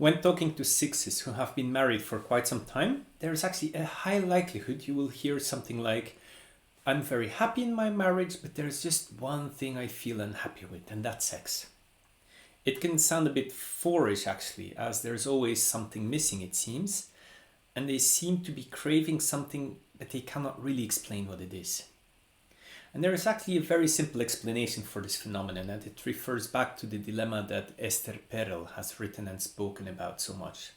When talking to sixes who have been married for quite some time, there's actually a high likelihood you will hear something like, I'm very happy in my marriage, but there's just one thing I feel unhappy with, and that's sex. It can sound a bit fourish actually, as there's always something missing, it seems, and they seem to be craving something, but they cannot really explain what it is. And there is actually a very simple explanation for this phenomenon, and it refers back to the dilemma that Esther Perel has written and spoken about so much.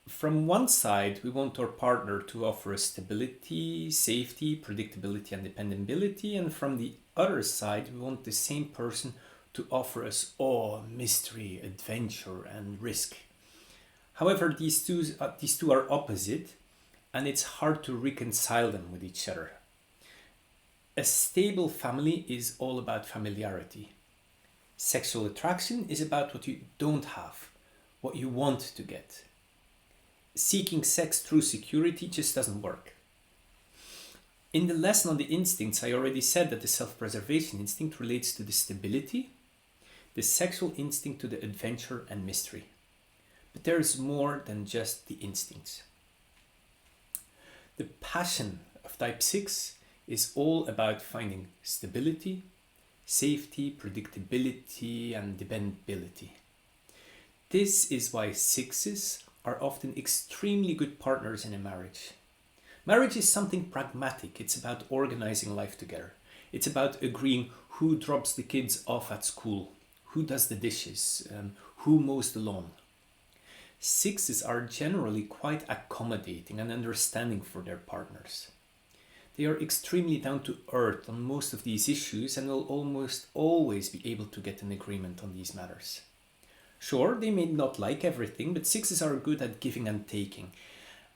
From one side, we want our partner to offer us stability, safety, predictability, and dependability, and from the other side, we want the same person to offer us awe, mystery, adventure, and risk. However, these two are opposite, and it's hard to reconcile them with each other. A stable family is all about familiarity. Sexual attraction is about what you don't have, what you want to get. Seeking sex through security just doesn't work. In the lesson on the instincts, I already said that the self-preservation instinct relates to the stability, the sexual instinct to the adventure and mystery. But there is more than just the instincts. The passion of type 6 is all about finding stability, safety, predictability, and dependability. This is why sixes are often extremely good partners in a marriage. Marriage is something pragmatic. It's about organizing life together. It's about agreeing who drops the kids off at school, who does the dishes, who mows the lawn. Sixes are generally quite accommodating and understanding for their partners. They are extremely down to earth on most of these issues and will almost always be able to get an agreement on these matters. Sure, they may not like everything, but sixes are good at giving and taking,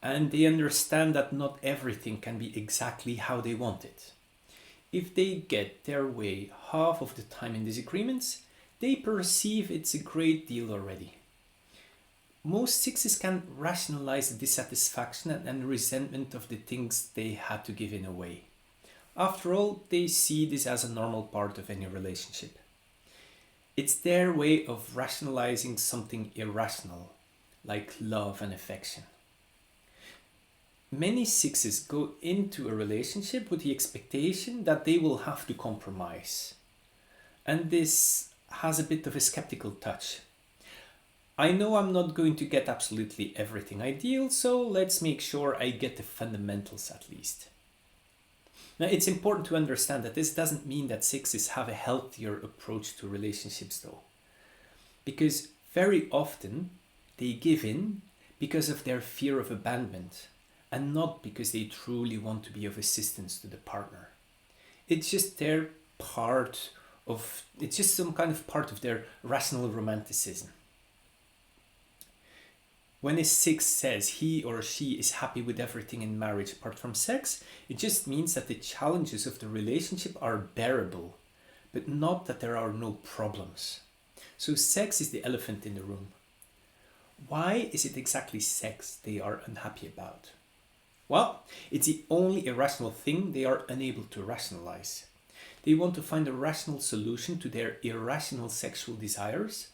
and they understand that not everything can be exactly how they want it. If they get their way half of the time in disagreements, they perceive it's a great deal already. Most sixes can rationalize the dissatisfaction and resentment of the things they had to give in away. After all, they see this as a normal part of any relationship. It's their way of rationalizing something irrational, like love and affection. Many sixes go into a relationship with the expectation that they will have to compromise. And this has a bit of a skeptical touch. I know I'm not going to get absolutely everything ideal, so let's make sure I get the fundamentals at least. Now, it's important to understand that this doesn't mean that sixes have a healthier approach to relationships though. Because very often they give in because of their fear of abandonment and not because they truly want to be of assistance to the partner. It's just it's just some kind of part of their rational romanticism. When a six says he or she is happy with everything in marriage apart from sex, it just means that the challenges of the relationship are bearable, but not that there are no problems. So sex is the elephant in the room. Why is it exactly sex they are unhappy about? Well, it's the only irrational thing they are unable to rationalize. They want to find a rational solution to their irrational sexual desires,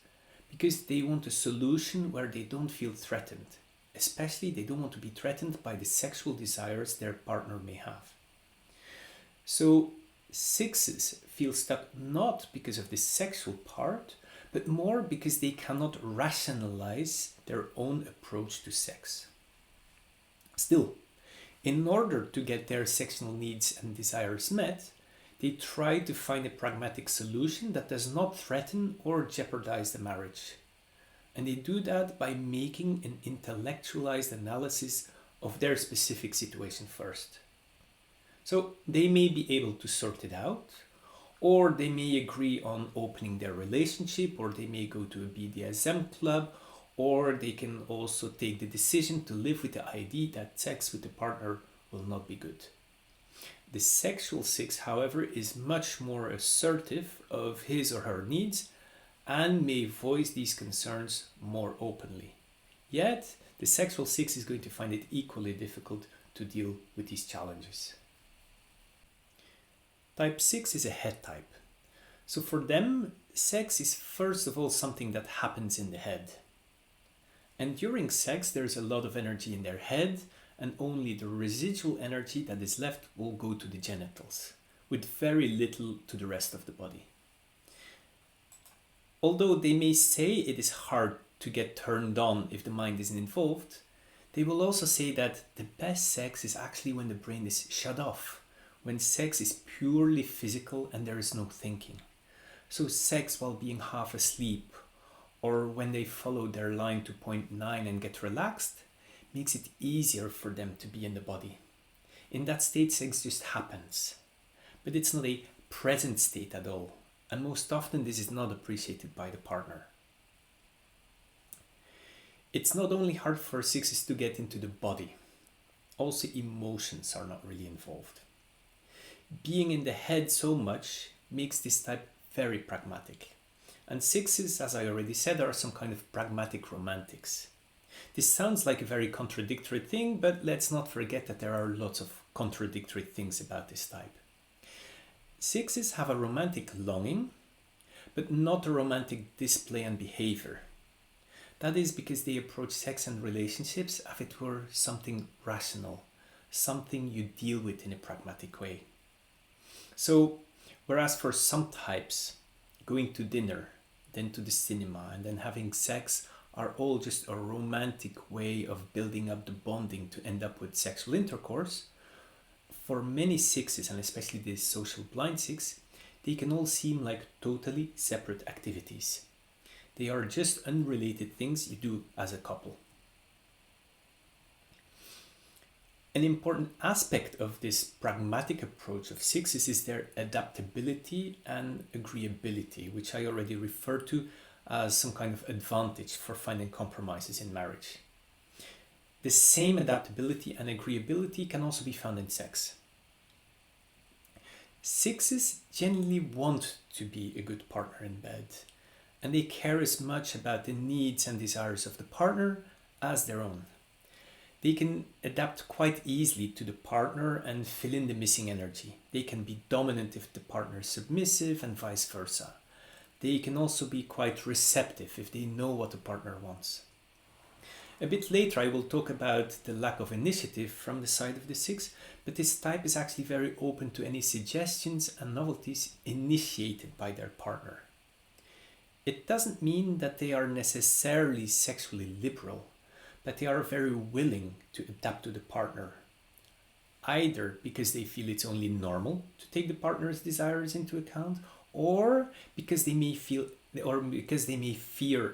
because they want a solution where they don't feel threatened. Especially, they don't want to be threatened by the sexual desires their partner may have. So, sixes feel stuck not because of the sexual part, but more because they cannot rationalize their own approach to sex. Still, in order to get their sexual needs and desires met, they try to find a pragmatic solution that does not threaten or jeopardize the marriage. And they do that by making an intellectualized analysis of their specific situation first. So they may be able to sort it out, or they may agree on opening their relationship, or they may go to a BDSM club, or they can also take the decision to live with the idea that sex with the partner will not be good. The sexual six, however, is much more assertive of his or her needs and may voice these concerns more openly. Yet, the sexual six is going to find it equally difficult to deal with these challenges. Type 6 is a head type. So for them, sex is first of all something that happens in the head. And during sex, there's a lot of energy in their head, and only the residual energy that is left will go to the genitals, with very little to the rest of the body. Although they may say it is hard to get turned on if the mind isn't involved, they will also say that the best sex is actually when the brain is shut off, when sex is purely physical and there is no thinking. So sex while being half asleep, or when they follow their line to point 9 and get relaxed, makes it easier for them to be in the body. In that state, sex just happens. But it's not a present state at all, and most often this is not appreciated by the partner. It's not only hard for sixes to get into the body, also emotions are not really involved. Being in the head so much makes this type very pragmatic. And sixes, as I already said, are some kind of pragmatic romantics. This sounds like a very contradictory thing, but let's not forget that there are lots of contradictory things about this type. Sixes have a romantic longing, but not a romantic display and behavior. That is because they approach sex and relationships as if it were something rational, something you deal with in a pragmatic way. So, whereas for some types, going to dinner, then to the cinema, and then having sex are all just a romantic way of building up the bonding to end up with sexual intercourse, for many sixes, and especially the social blind six, they can all seem like totally separate activities. They are just unrelated things you do as a couple. An important aspect of this pragmatic approach of sixes is their adaptability and agreeability, which I already referred to as some kind of advantage for finding compromises in marriage. The same adaptability and agreeability can also be found in sex. Sixes genuinely want to be a good partner in bed, and they care as much about the needs and desires of the partner as their own. They can adapt quite easily to the partner and fill in the missing energy. They can be dominant if the partner is submissive and vice versa. They can also be quite receptive if they know what the partner wants. A bit later I will talk about the lack of initiative from the side of the six, but this type is actually very open to any suggestions and novelties initiated by their partner. It doesn't mean that they are necessarily sexually liberal, but they are very willing to adapt to the partner, either because they feel it's only normal to take the partner's desires into account, or because they may fear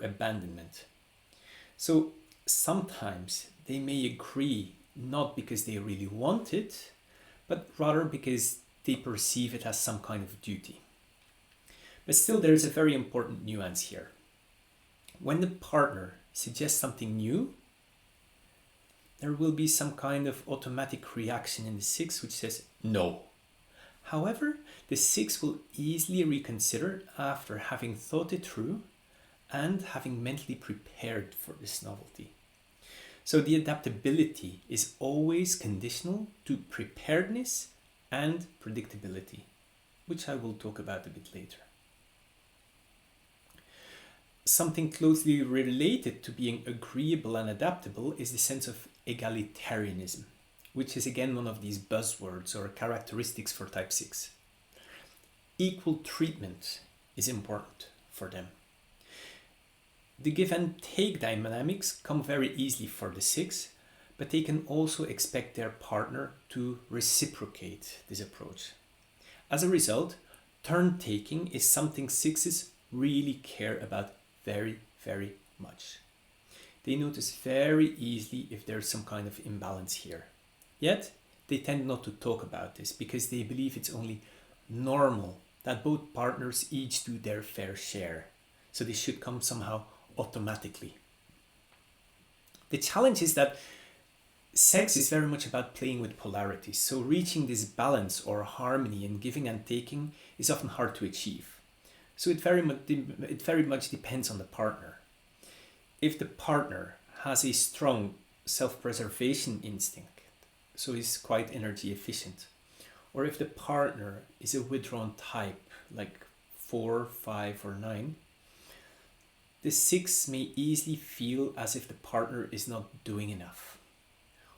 abandonment. So sometimes they may agree not because they really want it, but rather because they perceive it as some kind of duty. But still, there is a very important nuance here. When the partner suggests something new, there will be some kind of automatic reaction in the six which says no. However, the six will easily reconsider after having thought it through and having mentally prepared for this novelty. So the adaptability is always conditional to preparedness and predictability, which I will talk about a bit later. Something closely related to being agreeable and adaptable is the sense of egalitarianism, which is again one of these buzzwords or characteristics for type 6. Equal treatment is important for them. The give and take dynamics come very easily for the 6, but they can also expect their partner to reciprocate this approach. As a result, turn taking is something 6s really care about very, very much. They notice very easily if there's some kind of imbalance here. Yet, they tend not to talk about this because they believe it's only normal that both partners each do their fair share. So this should come somehow automatically. The challenge is that sex is very much about playing with polarities. So reaching this balance or harmony in giving and taking is often hard to achieve. So it very much depends on the partner. If the partner has a strong self-preservation instinct, so is quite energy efficient, or if the partner is a withdrawn type like 4, 5 or 9, The 6 may easily feel as if the partner is not doing enough.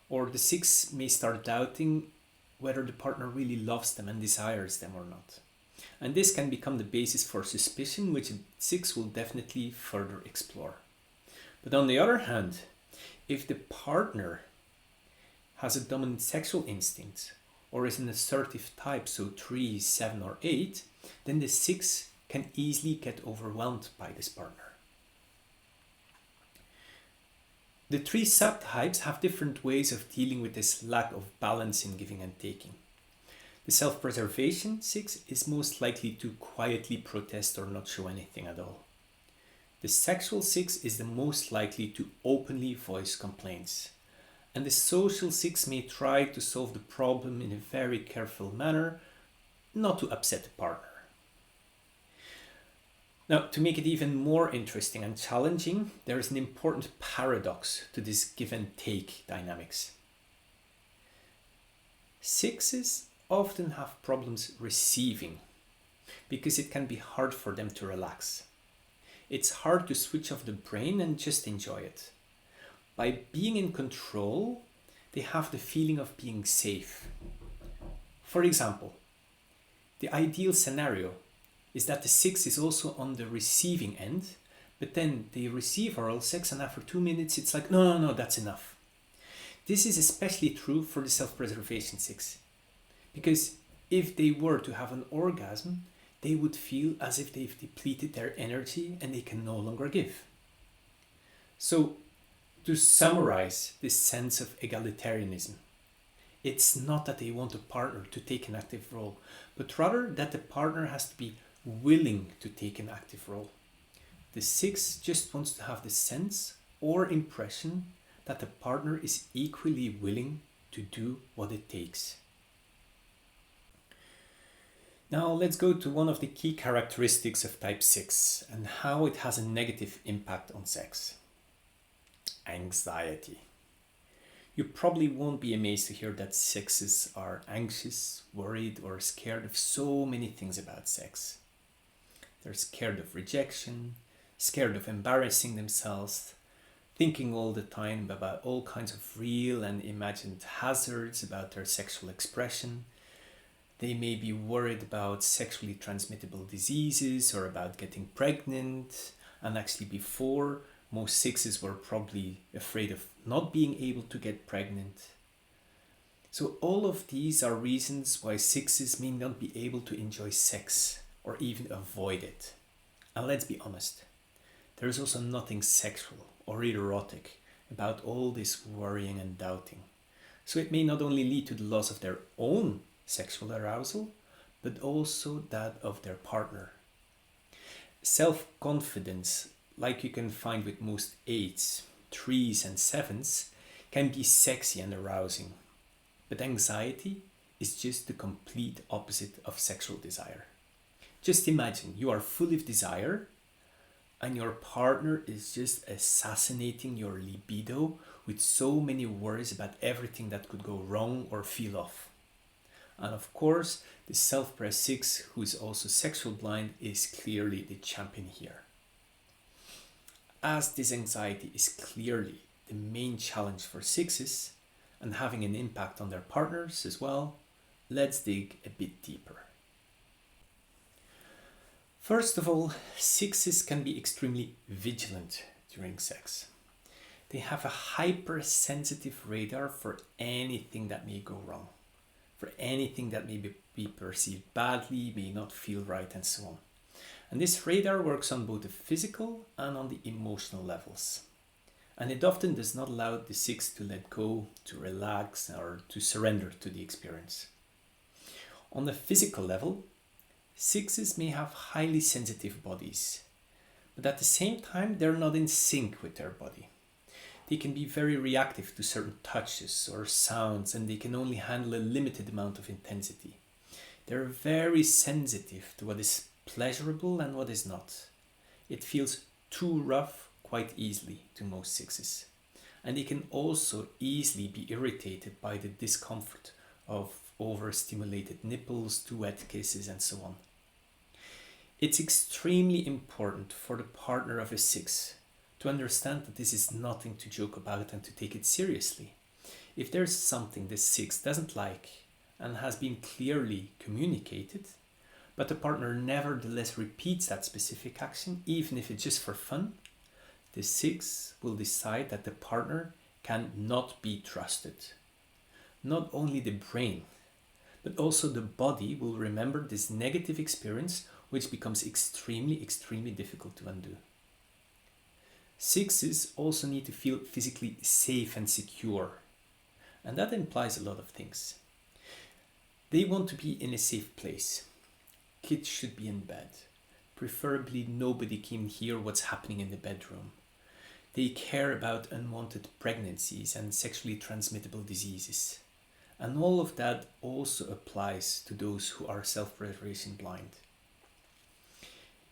Or the 6 may start doubting whether the partner really loves them and desires them or not. And this can become the basis for suspicion, which a 6 will definitely further explore. But on the other hand, if the partner has a dominant sexual instinct or is an assertive type, so 3, 7 or 8, then the 6 can easily get overwhelmed by this partner. The 3 subtypes have different ways of dealing with this lack of balance in giving and taking. The self-preservation 6 is most likely to quietly protest or not show anything at all. The sexual 6 is the most likely to openly voice complaints. And the social 6 may try to solve the problem in a very careful manner, not to upset the partner. Now, to make it even more interesting and challenging, there is an important paradox to this give and take dynamics. 6s often have problems receiving because it can be hard for them to relax. It's hard to switch off the brain and just enjoy it. By being in control, they have the feeling of being safe. For example, the ideal scenario is that the 6 is also on the receiving end, but then they receive oral sex and after 2 minutes it's like, no, that's enough. This is especially true for the self-preservation 6, because if they were to have an orgasm, they would feel as if they've depleted their energy and they can no longer give. So, to summarize this sense of egalitarianism, it's not that they want a partner to take an active role, but rather that the partner has to be willing to take an active role. The 6 just wants to have the sense or impression that the partner is equally willing to do what it takes. Now let's go to one of the key characteristics of type 6 and how it has a negative impact on sex. Anxiety. You probably won't be amazed to hear that 6s are anxious, worried, or scared of so many things about sex. They're scared of rejection, scared of embarrassing themselves, thinking all the time about all kinds of real and imagined hazards about their sexual expression. They may be worried about sexually transmittable diseases or about getting pregnant. And actually before, most 6s were probably afraid of not being able to get pregnant. So all of these are reasons why 6s may not be able to enjoy sex or even avoid it. And let's be honest, there is also nothing sexual or erotic about all this worrying and doubting. So it may not only lead to the loss of their own sexual arousal, but also that of their partner. Self-confidence, like you can find with most 8s, 3s and 7s, can be sexy and arousing. But anxiety is just the complete opposite of sexual desire. Just imagine you are full of desire and your partner is just assassinating your libido with so many worries about everything that could go wrong or feel off. And of course, the self-pres 6, who is also sexual blind, is clearly the champion here. As this anxiety is clearly the main challenge for 6s and having an impact on their partners as well, let's dig a bit deeper. First of all, 6s can be extremely vigilant during sex. They have a hypersensitive radar for anything that may go wrong, for anything that may be perceived badly, may not feel right, and so on. And this radar works on both the physical and on the emotional levels. And it often does not allow the 6 to let go, to relax, or to surrender to the experience. On the physical level, 6s may have highly sensitive bodies, but at the same time, they're not in sync with their body. They can be very reactive to certain touches or sounds, and they can only handle a limited amount of intensity. They're very sensitive to what is pleasurable and what is not. It feels too rough quite easily to most 6s. And they can also easily be irritated by the discomfort of overstimulated nipples, too wet kisses, and so on. It's extremely important for the partner of a 6 to understand that this is nothing to joke about and to take it seriously. If there's something the 6 doesn't like and has been clearly communicated, but the partner nevertheless repeats that specific action, even if it's just for fun, the 6 will decide that the partner cannot be trusted. Not only the brain, but also the body will remember this negative experience, which becomes extremely, extremely difficult to undo. 6s also need to feel physically safe and secure, and that implies a lot of things. They want to be in a safe place. Kids should be in bed. Preferably nobody can hear what's happening in the bedroom. They care about unwanted pregnancies and sexually transmittable diseases. And all of that also applies to those who are self-preservation blind.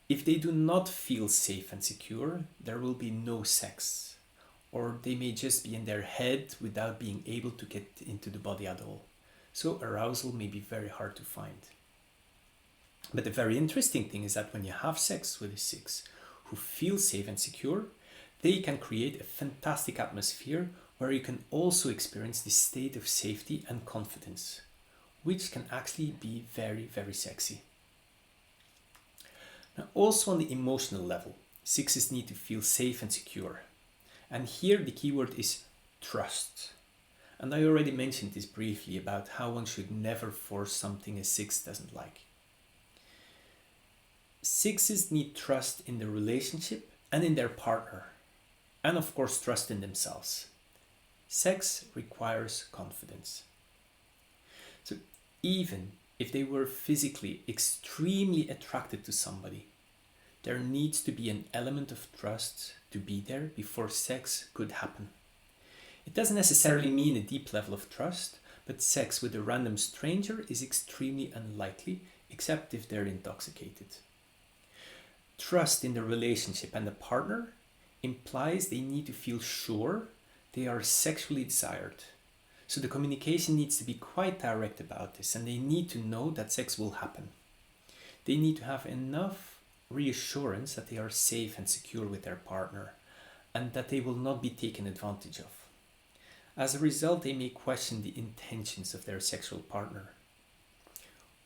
If they do not feel safe and secure, there will be no sex, or they may just be in their head without being able to get into the body at all. So arousal may be very hard to find. But the very interesting thing is that when you have sex with a 6 who feel safe and secure, they can create a fantastic atmosphere where you can also experience this state of safety and confidence, which can actually be very, very sexy. Now, also on the emotional level, 6s need to feel safe and secure. And here the keyword is trust. And I already mentioned this briefly about how one should never force something a 6 doesn't like. 6s need trust in the relationship and in their partner, and of course trust in themselves. Sex requires confidence. So even if they were physically extremely attracted to somebody, there needs to be an element of trust to be there before sex could happen. It doesn't necessarily mean a deep level of trust, but sex with a random stranger is extremely unlikely, except if they're intoxicated. Trust in the relationship and the partner implies they need to feel sure they are sexually desired. So the communication needs to be quite direct about this, and they need to know that sex will happen. They need to have enough reassurance that they are safe and secure with their partner, and that they will not be taken advantage of. As a result, they may question the intentions of their sexual partner.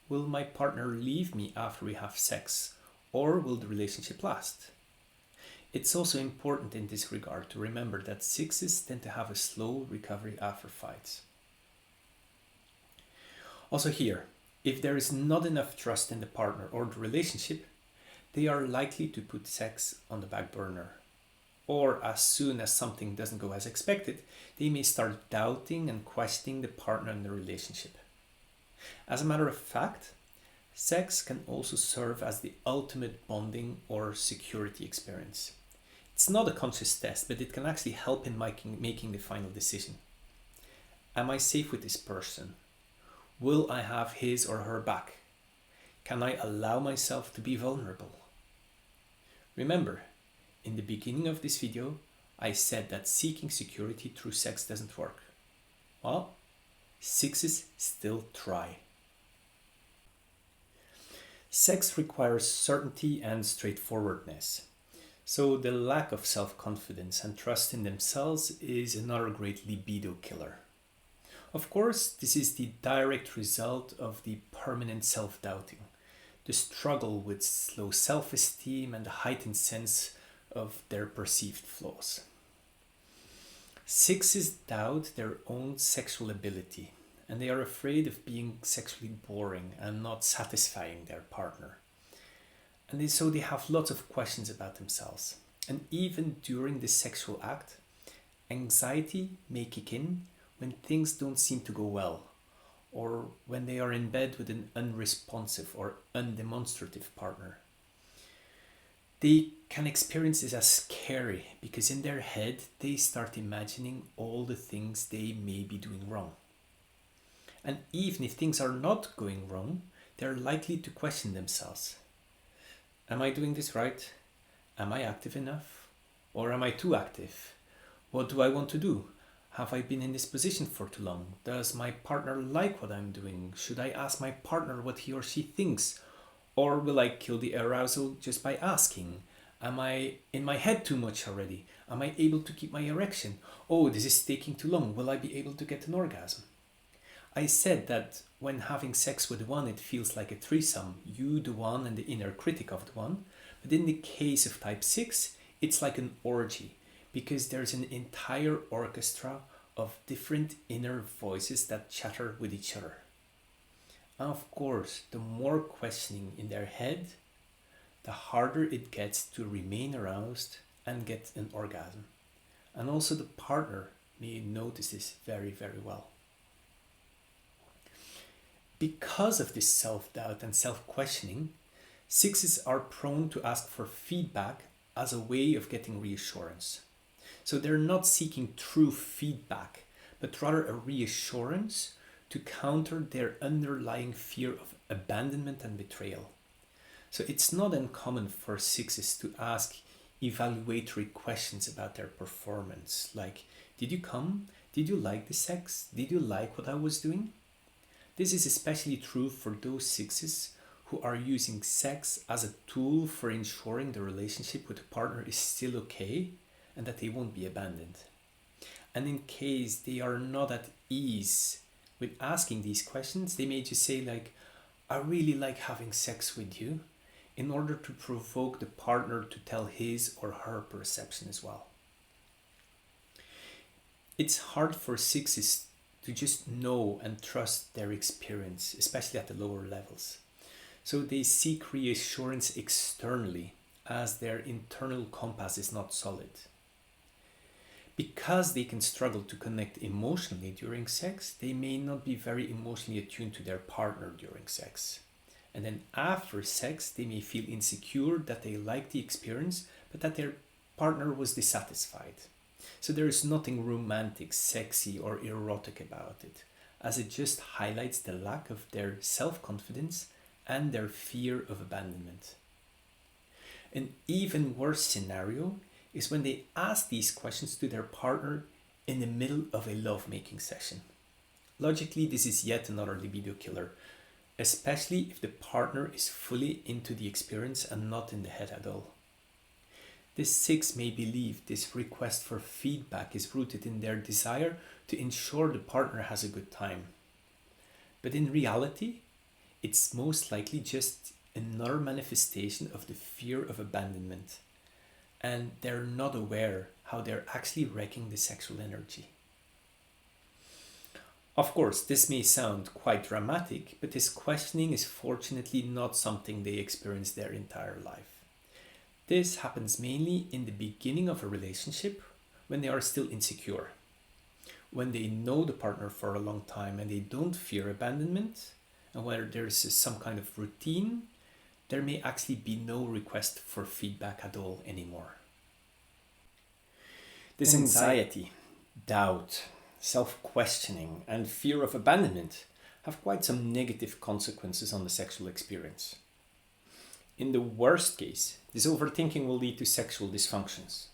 Will my partner leave me after we have sex, or will the relationship last? It's also important in this regard to remember that 6s tend to have a slow recovery after fights. Also here, if there is not enough trust in the partner or the relationship, they are likely to put sex on the back burner. Or as soon as something doesn't go as expected, they may start doubting and questioning the partner and the relationship. As a matter of fact, sex can also serve as the ultimate bonding or security experience. It's not a conscious test, but it can actually help in making the final decision. Am I safe with this person? Will I have his or her back? Can I allow myself to be vulnerable? Remember, in the beginning of this video, I said that seeking security through sex doesn't work. Well, 6s still try. Sex requires certainty and straightforwardness. So the lack of self-confidence and trust in themselves is another great libido killer. Of course, this is the direct result of the permanent self-doubting, the struggle with low self-esteem and the heightened sense of their perceived flaws. 6s doubt their own sexual ability, and they are afraid of being sexually boring and not satisfying their partner. And so they have lots of questions about themselves. And even during the sexual act, anxiety may kick in when things don't seem to go well, or when they are in bed with an unresponsive or undemonstrative partner. They can experience this as scary because in their head they start imagining all the things they may be doing wrong. And even if things are not going wrong, they're likely to question themselves. Am I doing this right? Am I active enough? Or am I too active? What do I want to do? Have I been in this position for too long? Does my partner like what I'm doing? Should I ask my partner what he or she thinks? Or will I kill the arousal just by asking? Am I in my head too much already? Am I able to keep my erection? Oh, this is taking too long. Will I be able to get an orgasm? I said that when having sex with one, it feels like a threesome, you, the one, and the inner critic of the one. But in the case of type 6, it's like an orgy, because there's an entire orchestra of different inner voices that chatter with each other. And of course, the more questioning in their head, the harder it gets to remain aroused and get an orgasm. And also the partner may notice this very, very well. Because of this self-doubt and self-questioning, 6s are prone to ask for feedback as a way of getting reassurance. So they're not seeking true feedback, but rather a reassurance to counter their underlying fear of abandonment and betrayal. So it's not uncommon for 6s to ask evaluatory questions about their performance, like, did you come? Did you like the sex? Did you like what I was doing? This is especially true for those 6s who are using sex as a tool for ensuring the relationship with the partner is still okay and that they won't be abandoned. And in case they are not at ease with asking these questions, they may just say like, I really like having sex with you, in order to provoke the partner to tell his or her perception as well. It's hard for 6s to just know and trust their experience, especially at the lower levels. So they seek reassurance externally as their internal compass is not solid. Because they can struggle to connect emotionally during sex, they may not be very emotionally attuned to their partner during sex. And then after sex, they may feel insecure that they liked the experience, but that their partner was dissatisfied. So there is nothing romantic, sexy, or erotic about it, as it just highlights the lack of their self-confidence and their fear of abandonment. An even worse scenario is when they ask these questions to their partner in the middle of a lovemaking session. Logically, this is yet another libido killer, especially if the partner is fully into the experience and not in the head at all. This 6 may believe this request for feedback is rooted in their desire to ensure the partner has a good time. But in reality, it's most likely just another manifestation of the fear of abandonment, and they're not aware how they're actually wrecking the sexual energy. Of course, this may sound quite dramatic, but this questioning is fortunately not something they experience their entire life. This happens mainly in the beginning of a relationship when they are still insecure. When they know the partner for a long time and they don't fear abandonment, and where there's some kind of routine, there may actually be no request for feedback at all anymore. This anxiety, doubt, self-questioning, and fear of abandonment have quite some negative consequences on the sexual experience. In the worst case, this overthinking will lead to sexual dysfunctions.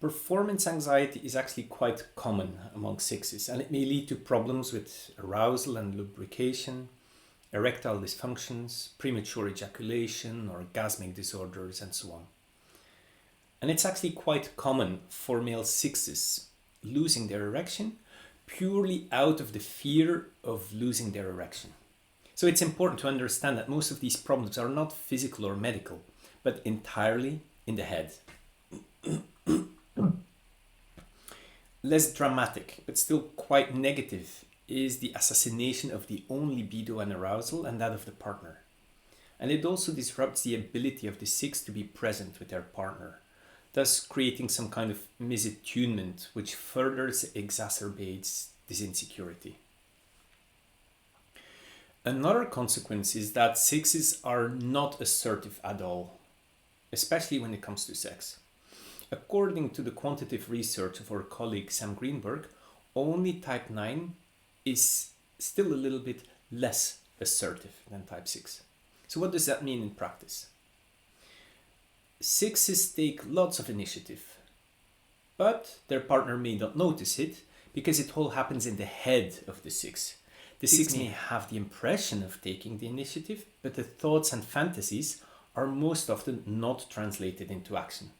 Performance anxiety is actually quite common among 6s, and it may lead to problems with arousal and lubrication, erectile dysfunctions, premature ejaculation, orgasmic disorders, and so on. And it's actually quite common for male 6s losing their erection purely out of the fear of losing their erection. So it's important to understand that most of these problems are not physical or medical, but entirely in the head. Less dramatic, but still quite negative, is the assassination of the own libido and arousal and that of the partner. And it also disrupts the ability of the 6 to be present with their partner, thus creating some kind of misattunement which further exacerbates this insecurity. Another consequence is that 6s are not assertive at all, especially when it comes to sex. According to the quantitative research of our colleague Sam Greenberg, only type 9 is still a little bit less assertive than type 6. So what does that mean in practice? 6s take lots of initiative, but their partner may not notice it because it all happens in the head of the 6. The six may have the impression of taking the initiative, but the thoughts and fantasies are most often not translated into action.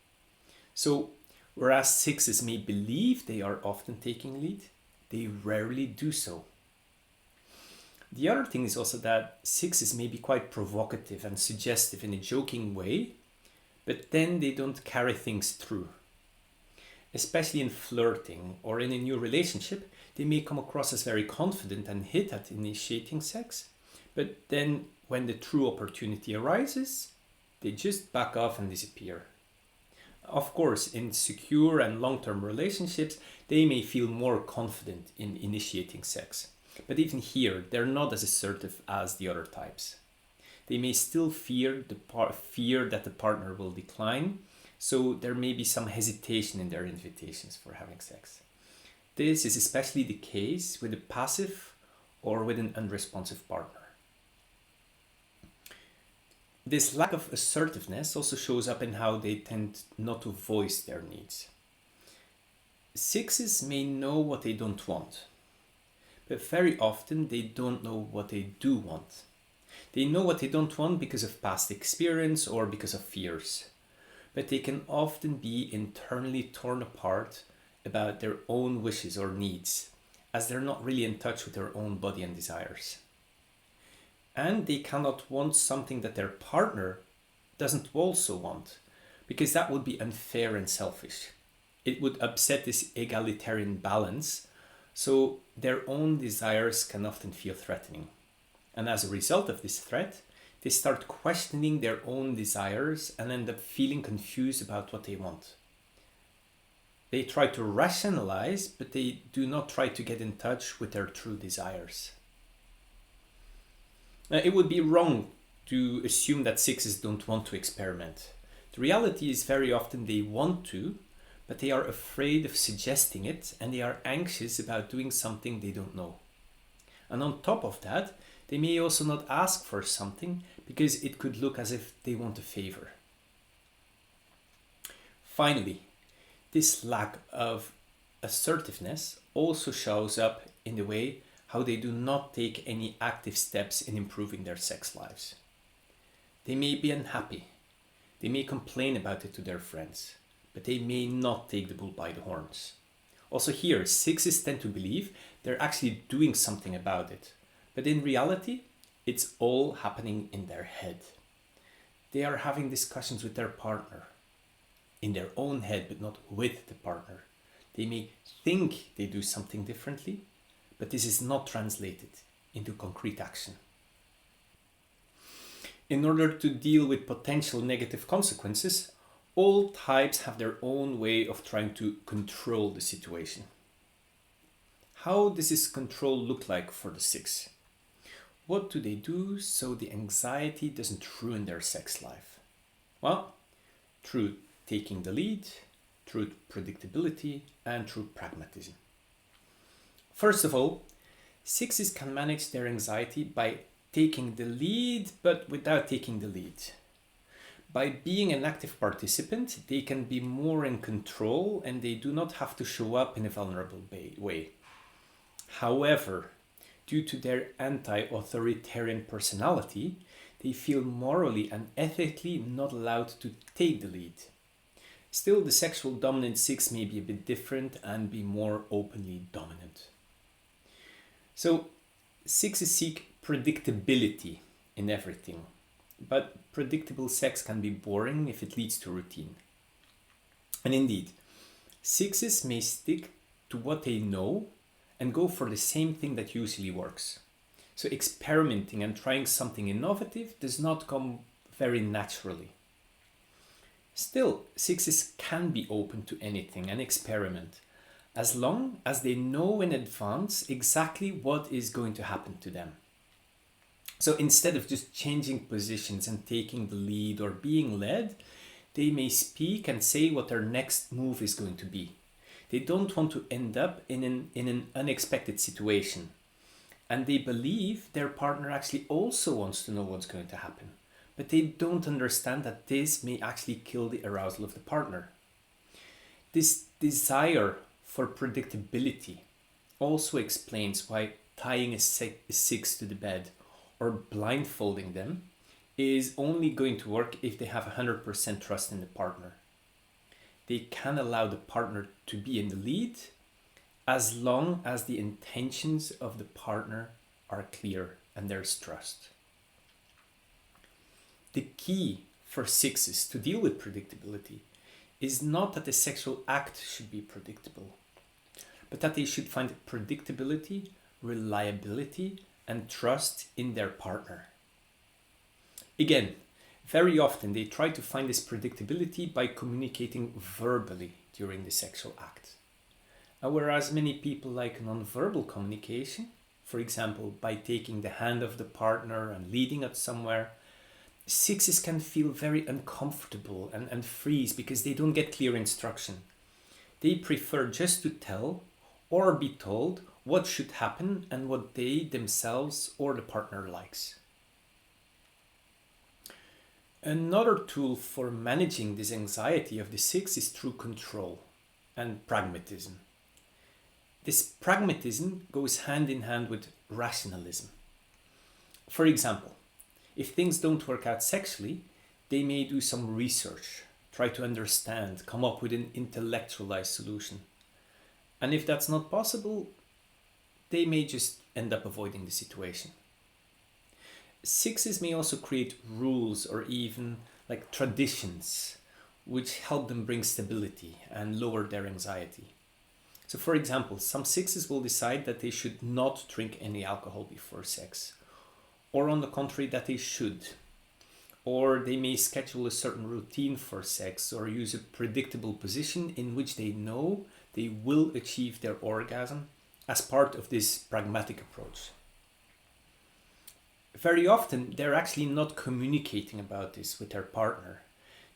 So, whereas sixes may believe they are often taking lead, they rarely do so. The other thing is also that sixes may be quite provocative and suggestive in a joking way, but then they don't carry things through. Especially in flirting or in a new relationship, they may come across as very confident and hit at initiating sex, but then when the true opportunity arises, they just back off and disappear. Of course, in secure and long-term relationships, they may feel more confident in initiating sex. But even here, they're not as assertive as the other types. They may still fear that the partner will decline, so there may be some hesitation in their invitations for having sex. This is especially the case with a passive or with an unresponsive partner. This lack of assertiveness also shows up in how they tend not to voice their needs. Sixes may know what they don't want, but very often they don't know what they do want. They know what they don't want because of past experience or because of fears, but they can often be internally torn apart about their own wishes or needs, as they're not really in touch with their own body and desires. And they cannot want something that their partner doesn't also want, because that would be unfair and selfish. It would upset this egalitarian balance, so their own desires can often feel threatening. And as a result of this threat, they start questioning their own desires and end up feeling confused about what they want. They try to rationalize, but they do not try to get in touch with their true desires. It would be wrong to assume that sixes don't want to experiment. The reality is very often they want to, but they are afraid of suggesting it and they are anxious about doing something they don't know. And on top of that, they may also not ask for something because it could look as if they want a favor. Finally, this lack of assertiveness also shows up in the way how they do not take any active steps in improving their sex lives. They may be unhappy, they may complain about it to their friends, but they may not take the bull by the horns. Also here, sixes tend to believe they're actually doing something about it, but in reality, it's all happening in their head. They are having discussions with their partner, in their own head, but not with the partner. They may think they do something differently, but this is not translated into concrete action. In order to deal with potential negative consequences, all types have their own way of trying to control the situation. How does this control look like for the six? What do they do so the anxiety doesn't ruin their sex life? Well, through taking the lead, through predictability, and through pragmatism. First of all, sixes can manage their anxiety by taking the lead, but without taking the lead. By being an active participant, they can be more in control and they do not have to show up in a vulnerable way. However, due to their anti-authoritarian personality, they feel morally and ethically not allowed to take the lead. Still, the sexual dominant six may be a bit different and be more openly dominant. So, sixes seek predictability in everything, but predictable sex can be boring if it leads to routine. And indeed, sixes may stick to what they know and go for the same thing that usually works. So experimenting and trying something innovative does not come very naturally. Still, sixes can be open to anything and experiment, as long as they know in advance exactly what is going to happen to them. So instead of just changing positions and taking the lead or being led, they may speak and say what their next move is going to be. They don't want to end up in an unexpected situation. And they believe their partner actually also wants to know what's going to happen. But they don't understand that this may actually kill the arousal of the partner. This desire for predictability also explains why tying a six to the bed or blindfolding them is only going to work if they have 100% trust in the partner. They can allow the partner to be in the lead as long as the intentions of the partner are clear and there's trust. The key for sixes to deal with predictability is not that the sexual act should be predictable, but that they should find predictability, reliability, and trust in their partner. Again, very often they try to find this predictability by communicating verbally during the sexual act. And whereas many people like non-verbal communication, for example, by taking the hand of the partner and leading it somewhere, sixes can feel very uncomfortable and freeze because they don't get clear instruction. They prefer just to tell or be told what should happen and what they themselves or the partner likes. Another tool for managing this anxiety of the six is through control and pragmatism. This pragmatism goes hand in hand with rationalism. For example, if things don't work out sexually, they may do some research, try to understand, come up with an intellectualized solution. And if that's not possible, they may just end up avoiding the situation. Sixes may also create rules or even like traditions which help them bring stability and lower their anxiety. So for example, some sixes will decide that they should not drink any alcohol before sex, or on the contrary that they should. Or they may schedule a certain routine for sex or use a predictable position in which they know they will achieve their orgasm as part of this pragmatic approach. Very often, they're actually not communicating about this with their partner.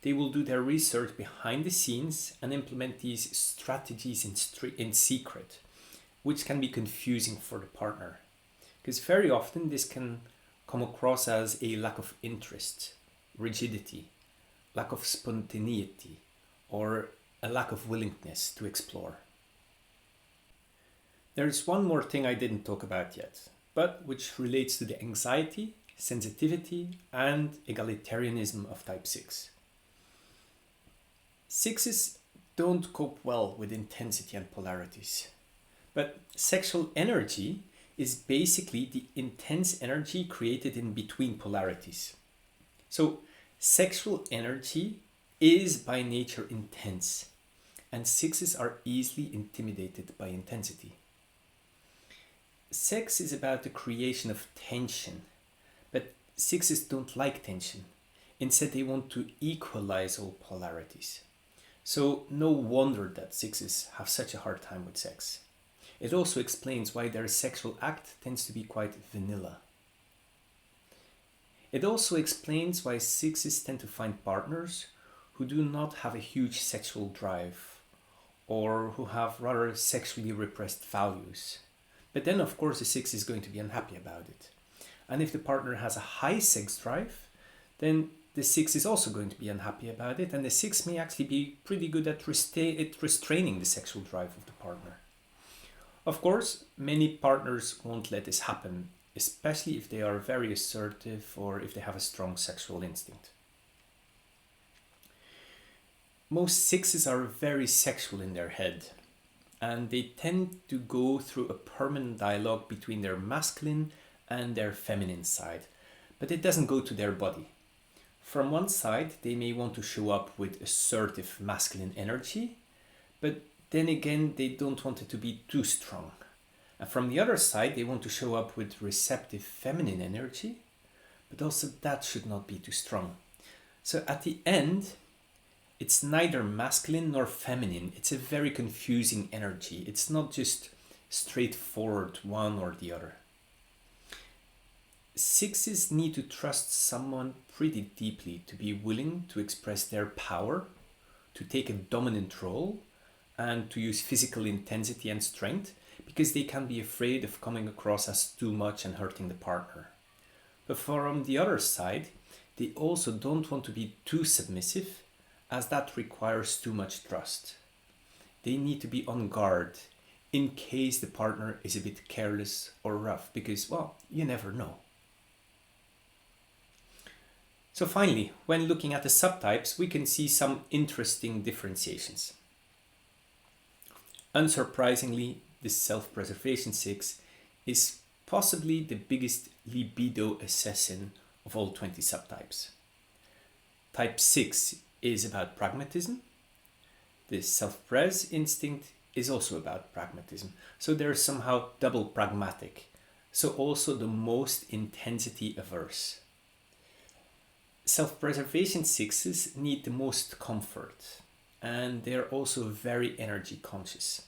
They will do their research behind the scenes and implement these strategies in secret, which can be confusing for the partner. Because very often this can come across as a lack of interest, rigidity, lack of spontaneity, or a lack of willingness to explore. There's one more thing I didn't talk about yet, but which relates to the anxiety, sensitivity, and egalitarianism of type 6. Sixes don't cope well with intensity and polarities, but sexual energy is basically the intense energy created in between polarities. So sexual energy is by nature intense, and sixes are easily intimidated by intensity. Sex is about the creation of tension, but sixes don't like tension. Instead, they want to equalize all polarities. So no wonder that sixes have such a hard time with sex. It also explains why their sexual act tends to be quite vanilla. It also explains why sixes tend to find partners who do not have a huge sexual drive or who have rather sexually repressed values. But then, of course, the six is going to be unhappy about it. And if the partner has a high sex drive, then the six is also going to be unhappy about it. And the six may actually be pretty good at restraining the sexual drive of the partner. Of course, many partners won't let this happen, especially if they are very assertive or if they have a strong sexual instinct. Most sixes are very sexual in their head, and they tend to go through a permanent dialogue between their masculine and their feminine side, but it doesn't go to their body. From one side, they may want to show up with assertive masculine energy, but then again, they don't want it to be too strong. And from the other side, they want to show up with receptive feminine energy, but also that should not be too strong. So at the end, it's neither masculine nor feminine. It's a very confusing energy. It's not just straightforward one or the other. Sixes need to trust someone pretty deeply to be willing to express their power, to take a dominant role, and to use physical intensity and strength, because they can be afraid of coming across as too much and hurting the partner. But from the other side, they also don't want to be too submissive, as that requires too much trust. They need to be on guard in case the partner is a bit careless or rough, because, well, you never know. So finally, when looking at the subtypes, we can see some interesting differentiations. Unsurprisingly, the self-preservation 6 is possibly the biggest libido assassin of all 20 subtypes. Type 6 is about pragmatism. The self-pres instinct is also about pragmatism. So they're somehow double pragmatic. So also the most intensity averse. Self-preservation 6s need the most comfort, and they're also very energy conscious.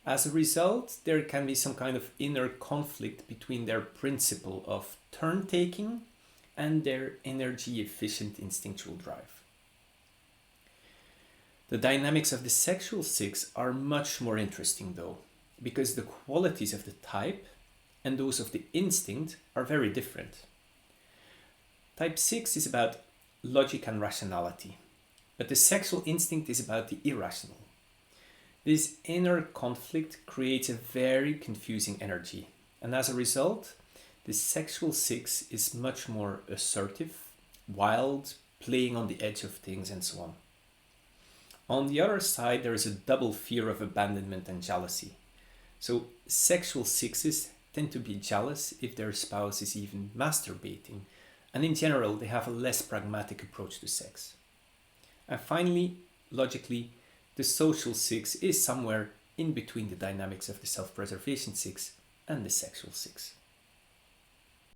As a result, there can be some kind of inner conflict between their principle of turn taking and their energy efficient instinctual drive. The dynamics of the sexual 6 are much more interesting though, because the qualities of the type and those of the instinct are very different. Type 6 is about logic and rationality, but the sexual instinct is about the irrational. This inner conflict creates a very confusing energy, and as a result, the sexual 6 is much more assertive, wild, playing on the edge of things, and so on. On the other side, there is a double fear of abandonment and jealousy. So sexual 6s tend to be jealous if their spouse is even masturbating, and in general, they have a less pragmatic approach to sex. And finally, logically, the social 6 is somewhere in between the dynamics of the self-preservation 6 and the sexual 6.